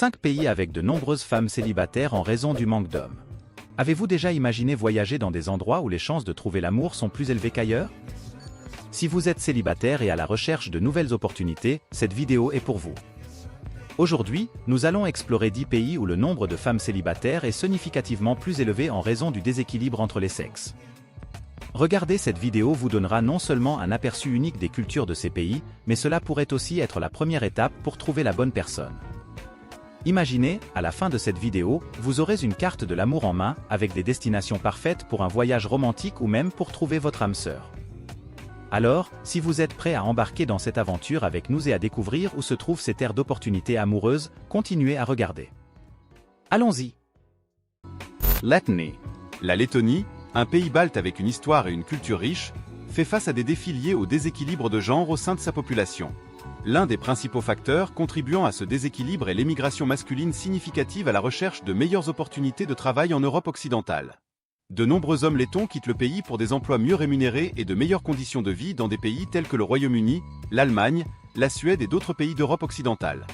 5 pays avec de nombreuses femmes célibataires en raison du manque d'hommes. Avez-vous déjà imaginé voyager dans des endroits où les chances de trouver l'amour sont plus élevées qu'ailleurs? Si vous êtes célibataire et à la recherche de nouvelles opportunités, cette vidéo est pour vous. Aujourd'hui, nous allons explorer 10 pays où le nombre de femmes célibataires est significativement plus élevé en raison du déséquilibre entre les sexes. Regarder cette vidéo vous donnera non seulement un aperçu unique des cultures de ces pays, mais cela pourrait aussi être la première étape pour trouver la bonne personne. Imaginez, à la fin de cette vidéo, vous aurez une carte de l'amour en main, avec des destinations parfaites pour un voyage romantique ou même pour trouver votre âme sœur. Alors, si vous êtes prêt à embarquer dans cette aventure avec nous et à découvrir où se trouvent ces terres d'opportunités amoureuses, continuez à regarder. Allons-y. Lettonie. La Lettonie, un pays balte avec une histoire et une culture riche, fait face à des défis liés au déséquilibre de genre au sein de sa population. L'un des principaux facteurs contribuant à ce déséquilibre est l'émigration masculine significative à la recherche de meilleures opportunités de travail en Europe occidentale. De nombreux hommes lettons quittent le pays pour des emplois mieux rémunérés et de meilleures conditions de vie dans des pays tels que le Royaume-Uni, l'Allemagne, la Suède et d'autres pays d'Europe occidentale.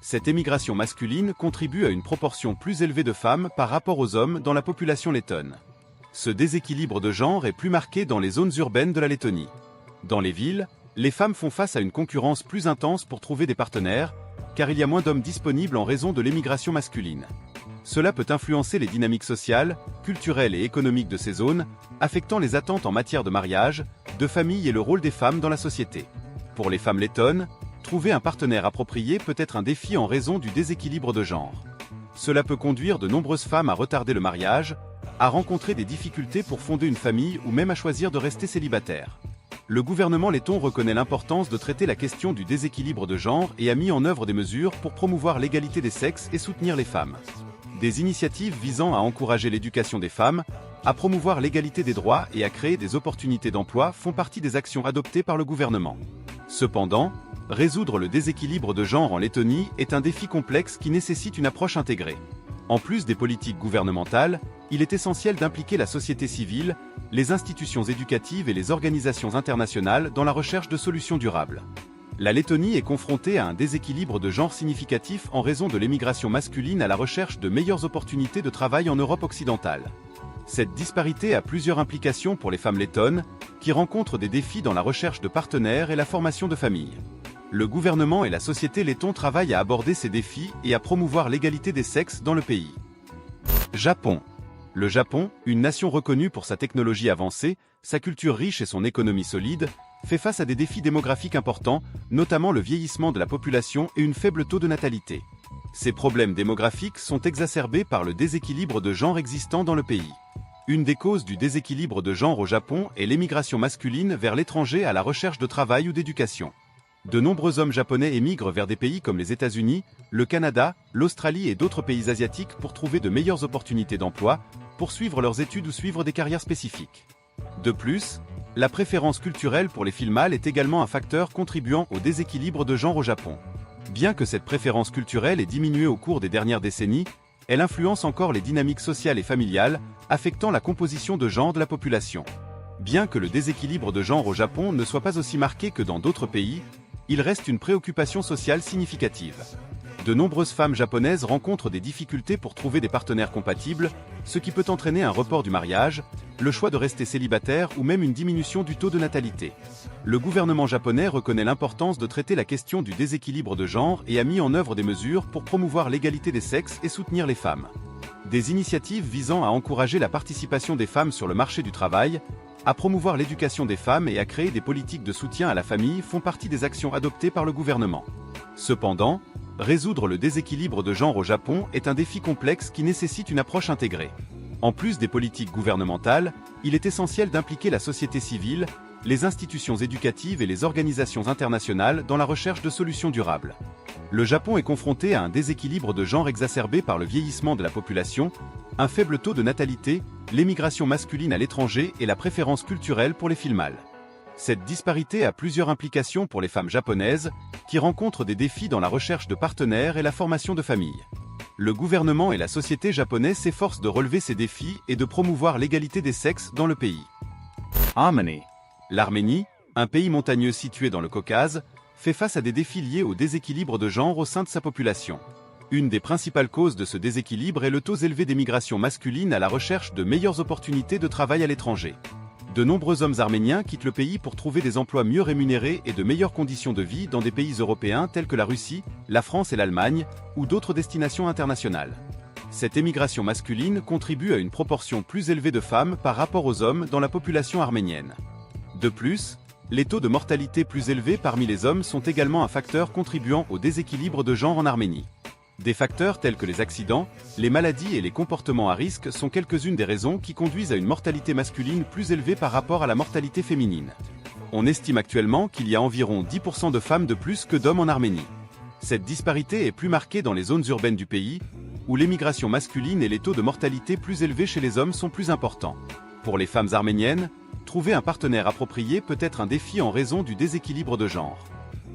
Cette émigration masculine contribue à une proportion plus élevée de femmes par rapport aux hommes dans la population lettonne. Ce déséquilibre de genre est plus marqué dans les zones urbaines de la Lettonie. Dans les villes, les femmes font face à une concurrence plus intense pour trouver des partenaires, car il y a moins d'hommes disponibles en raison de l'émigration masculine. Cela peut influencer les dynamiques sociales, culturelles et économiques de ces zones, affectant les attentes en matière de mariage, de famille et le rôle des femmes dans la société. Pour les femmes lettonnes, trouver un partenaire approprié peut être un défi en raison du déséquilibre de genre. Cela peut conduire de nombreuses femmes à retarder le mariage, à rencontrer des difficultés pour fonder une famille ou même à choisir de rester célibataire. Le gouvernement letton reconnaît l'importance de traiter la question du déséquilibre de genre et a mis en œuvre des mesures pour promouvoir l'égalité des sexes et soutenir les femmes. Des initiatives visant à encourager l'éducation des femmes, à promouvoir l'égalité des droits et à créer des opportunités d'emploi font partie des actions adoptées par le gouvernement. Cependant, résoudre le déséquilibre de genre en Lettonie est un défi complexe qui nécessite une approche intégrée. En plus des politiques gouvernementales, il est essentiel d'impliquer la société civile, les institutions éducatives et les organisations internationales dans la recherche de solutions durables. La Lettonie est confrontée à un déséquilibre de genre significatif en raison de l'émigration masculine à la recherche de meilleures opportunités de travail en Europe occidentale. Cette disparité a plusieurs implications pour les femmes lettonnes, qui rencontrent des défis dans la recherche de partenaires et la formation de familles. Le gouvernement et la société letton travaillent à aborder ces défis et à promouvoir l'égalité des sexes dans le pays. Japon. Le Japon, une nation reconnue pour sa technologie avancée, sa culture riche et son économie solide, fait face à des défis démographiques importants, notamment le vieillissement de la population et une faible taux de natalité. Ces problèmes démographiques sont exacerbés par le déséquilibre de genre existant dans le pays. Une des causes du déséquilibre de genre au Japon est l'émigration masculine vers l'étranger à la recherche de travail ou d'éducation. De nombreux hommes japonais émigrent vers des pays comme les États-Unis, le Canada, l'Australie et d'autres pays asiatiques pour trouver de meilleures opportunités d'emploi, poursuivre leurs études ou suivre des carrières spécifiques. De plus, la préférence culturelle pour les filles mâles est également un facteur contribuant au déséquilibre de genre au Japon. Bien que cette préférence culturelle ait diminué au cours des dernières décennies, elle influence encore les dynamiques sociales et familiales, affectant la composition de genre de la population. Bien que le déséquilibre de genre au Japon ne soit pas aussi marqué que dans d'autres pays, il reste une préoccupation sociale significative. De nombreuses femmes japonaises rencontrent des difficultés pour trouver des partenaires compatibles, ce qui peut entraîner un report du mariage, le choix de rester célibataire ou même une diminution du taux de natalité. Le gouvernement japonais reconnaît l'importance de traiter la question du déséquilibre de genre et a mis en œuvre des mesures pour promouvoir l'égalité des sexes et soutenir les femmes. Des initiatives visant à encourager la participation des femmes sur le marché du travail, à promouvoir l'éducation des femmes et à créer des politiques de soutien à la famille font partie des actions adoptées par le gouvernement. Cependant, résoudre le déséquilibre de genre au Japon est un défi complexe qui nécessite une approche intégrée. En plus des politiques gouvernementales, il est essentiel d'impliquer la société civile, les institutions éducatives et les organisations internationales dans la recherche de solutions durables. Le Japon est confronté à un déséquilibre de genre exacerbé par le vieillissement de la population, un faible taux de natalité, l'émigration masculine à l'étranger et la préférence culturelle pour les filles mâles. Cette disparité a plusieurs implications pour les femmes japonaises, qui rencontrent des défis dans la recherche de partenaires et la formation de familles. Le gouvernement et la société japonaise s'efforcent de relever ces défis et de promouvoir l'égalité des sexes dans le pays. Arménie. L'Arménie, un pays montagneux situé dans le Caucase, fait face à des défis liés au déséquilibre de genre au sein de sa population. Une des principales causes de ce déséquilibre est le taux élevé d'émigration masculine à la recherche de meilleures opportunités de travail à l'étranger. De nombreux hommes arméniens quittent le pays pour trouver des emplois mieux rémunérés et de meilleures conditions de vie dans des pays européens tels que la Russie, la France et l'Allemagne, ou d'autres destinations internationales. Cette émigration masculine contribue à une proportion plus élevée de femmes par rapport aux hommes dans la population arménienne. De plus, les taux de mortalité plus élevés parmi les hommes sont également un facteur contribuant au déséquilibre de genre en Arménie. Des facteurs tels que les accidents, les maladies et les comportements à risque sont quelques-unes des raisons qui conduisent à une mortalité masculine plus élevée par rapport à la mortalité féminine. On estime actuellement qu'il y a environ 10% de femmes de plus que d'hommes en Arménie. Cette disparité est plus marquée dans les zones urbaines du pays, où l'émigration masculine et les taux de mortalité plus élevés chez les hommes sont plus importants. Pour les femmes arméniennes, trouver un partenaire approprié peut être un défi en raison du déséquilibre de genre.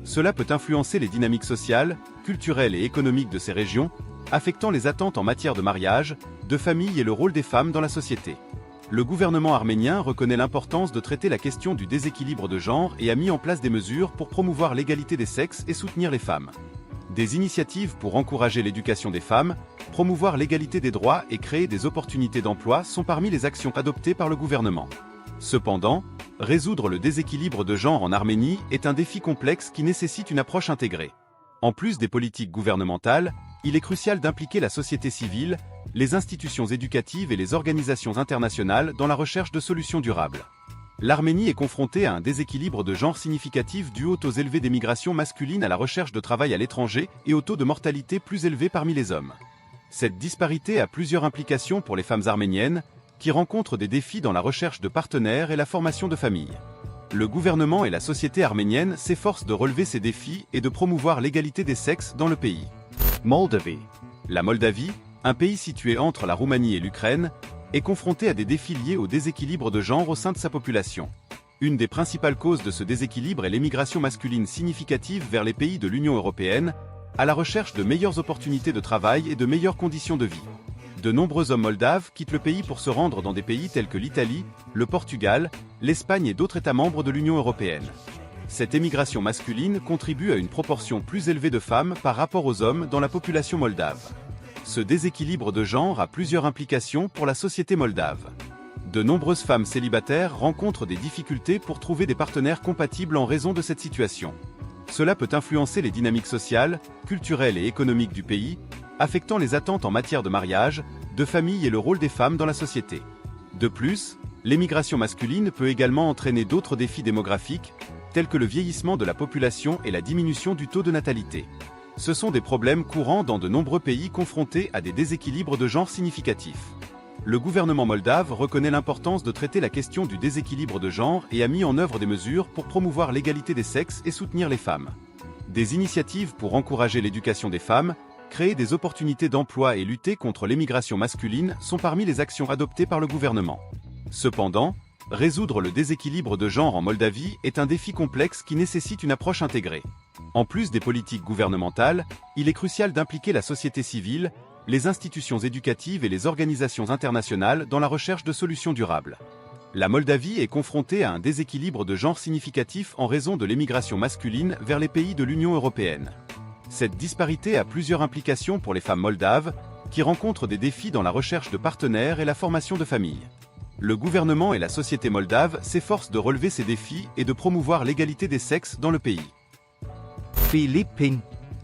Cela peut influencer les dynamiques sociales, culturelles et économiques de ces régions, affectant les attentes en matière de mariage, de famille et le rôle des femmes dans la société. Le gouvernement arménien reconnaît l'importance de traiter la question du déséquilibre de genre et a mis en place des mesures pour promouvoir l'égalité des sexes et soutenir les femmes. Des initiatives pour encourager l'éducation des femmes, promouvoir l'égalité des droits et créer des opportunités d'emploi sont parmi les actions adoptées par le gouvernement. Cependant, résoudre le déséquilibre de genre en Arménie est un défi complexe qui nécessite une approche intégrée. En plus des politiques gouvernementales, il est crucial d'impliquer la société civile, les institutions éducatives et les organisations internationales dans la recherche de solutions durables. L'Arménie est confrontée à un déséquilibre de genre significatif dû aux taux élevés d'émigration masculine à la recherche de travail à l'étranger et aux taux de mortalité plus élevés parmi les hommes. Cette disparité a plusieurs implications pour les femmes arméniennes, qui rencontrent des défis dans la recherche de partenaires et la formation de familles. Le gouvernement et la société arménienne s'efforcent de relever ces défis et de promouvoir l'égalité des sexes dans le pays. Moldavie. La Moldavie, un pays situé entre la Roumanie et l'Ukraine, est confrontée à des défis liés au déséquilibre de genre au sein de sa population. Une des principales causes de ce déséquilibre est l'émigration masculine significative vers les pays de l'Union européenne, à la recherche de meilleures opportunités de travail et de meilleures conditions de vie. De nombreux hommes moldaves quittent le pays pour se rendre dans des pays tels que l'Italie, le Portugal, l'Espagne et d'autres États membres de l'Union européenne. Cette émigration masculine contribue à une proportion plus élevée de femmes par rapport aux hommes dans la population moldave. Ce déséquilibre de genre a plusieurs implications pour la société moldave. De nombreuses femmes célibataires rencontrent des difficultés pour trouver des partenaires compatibles en raison de cette situation. Cela peut influencer les dynamiques sociales, culturelles et économiques du pays, affectant les attentes en matière de mariage, de famille et le rôle des femmes dans la société. De plus, l'émigration masculine peut également entraîner d'autres défis démographiques, tels que le vieillissement de la population et la diminution du taux de natalité. Ce sont des problèmes courants dans de nombreux pays confrontés à des déséquilibres de genre significatifs. Le gouvernement moldave reconnaît l'importance de traiter la question du déséquilibre de genre et a mis en œuvre des mesures pour promouvoir l'égalité des sexes et soutenir les femmes. Des initiatives pour encourager l'éducation des femmes, créer des opportunités d'emploi et lutter contre l'émigration masculine sont parmi les actions adoptées par le gouvernement. Cependant, résoudre le déséquilibre de genre en Moldavie est un défi complexe qui nécessite une approche intégrée. En plus des politiques gouvernementales, il est crucial d'impliquer la société civile, les institutions éducatives et les organisations internationales dans la recherche de solutions durables. La Moldavie est confrontée à un déséquilibre de genre significatif en raison de l'émigration masculine vers les pays de l'Union européenne. Cette disparité a plusieurs implications pour les femmes moldaves, qui rencontrent des défis dans la recherche de partenaires et la formation de familles. Le gouvernement et la société moldave s'efforcent de relever ces défis et de promouvoir l'égalité des sexes dans le pays. Philippines.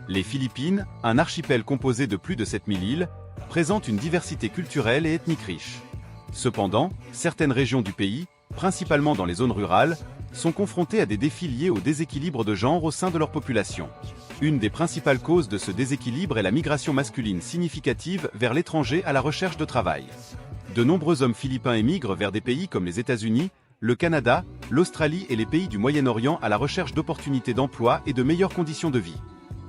Les Philippines, un archipel composé de plus de 7000 îles, présentent une diversité culturelle et ethnique riche. Cependant, certaines régions du pays, principalement dans les zones rurales, sont confrontées à des défis liés au déséquilibre de genre au sein de leur population. Une des principales causes de ce déséquilibre est la migration masculine significative vers l'étranger à la recherche de travail. De nombreux hommes philippins émigrent vers des pays comme les États-Unis, le Canada, l'Australie et les pays du Moyen-Orient à la recherche d'opportunités d'emploi et de meilleures conditions de vie.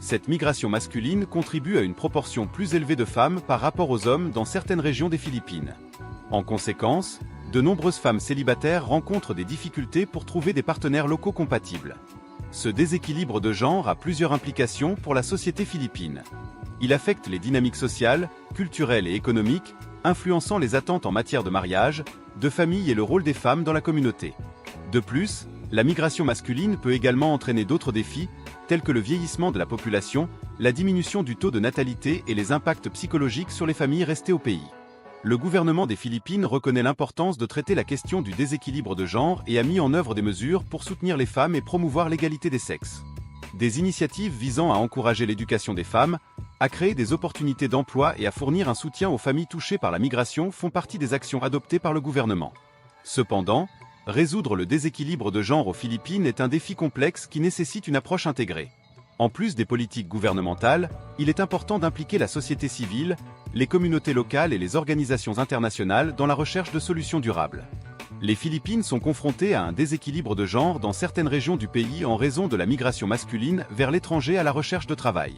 Cette migration masculine contribue à une proportion plus élevée de femmes par rapport aux hommes dans certaines régions des Philippines. En conséquence, de nombreuses femmes célibataires rencontrent des difficultés pour trouver des partenaires locaux compatibles. Ce déséquilibre de genre a plusieurs implications pour la société philippine. Il affecte les dynamiques sociales, culturelles et économiques, influençant les attentes en matière de mariage, de famille et le rôle des femmes dans la communauté. De plus, la migration masculine peut également entraîner d'autres défis, tels que le vieillissement de la population, la diminution du taux de natalité et les impacts psychologiques sur les familles restées au pays. Le gouvernement des Philippines reconnaît l'importance de traiter la question du déséquilibre de genre et a mis en œuvre des mesures pour soutenir les femmes et promouvoir l'égalité des sexes. Des initiatives visant à encourager l'éducation des femmes, à créer des opportunités d'emploi et à fournir un soutien aux familles touchées par la migration font partie des actions adoptées par le gouvernement. Cependant, résoudre le déséquilibre de genre aux Philippines est un défi complexe qui nécessite une approche intégrée. En plus des politiques gouvernementales, il est important d'impliquer la société civile, les communautés locales et les organisations internationales dans la recherche de solutions durables. Les Philippines sont confrontées à un déséquilibre de genre dans certaines régions du pays en raison de la migration masculine vers l'étranger à la recherche de travail.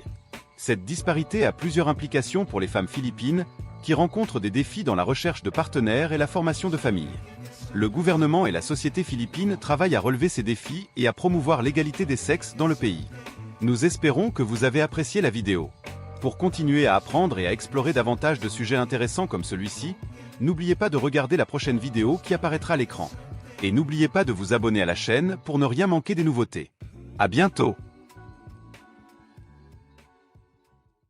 Cette disparité a plusieurs implications pour les femmes philippines, qui rencontrent des défis dans la recherche de partenaires et la formation de familles. Le gouvernement et la société philippine travaillent à relever ces défis et à promouvoir l'égalité des sexes dans le pays. Nous espérons que vous avez apprécié la vidéo. Pour continuer à apprendre et à explorer davantage de sujets intéressants comme celui-ci, n'oubliez pas de regarder la prochaine vidéo qui apparaîtra à l'écran. Et n'oubliez pas de vous abonner à la chaîne pour ne rien manquer des nouveautés. À bientôt!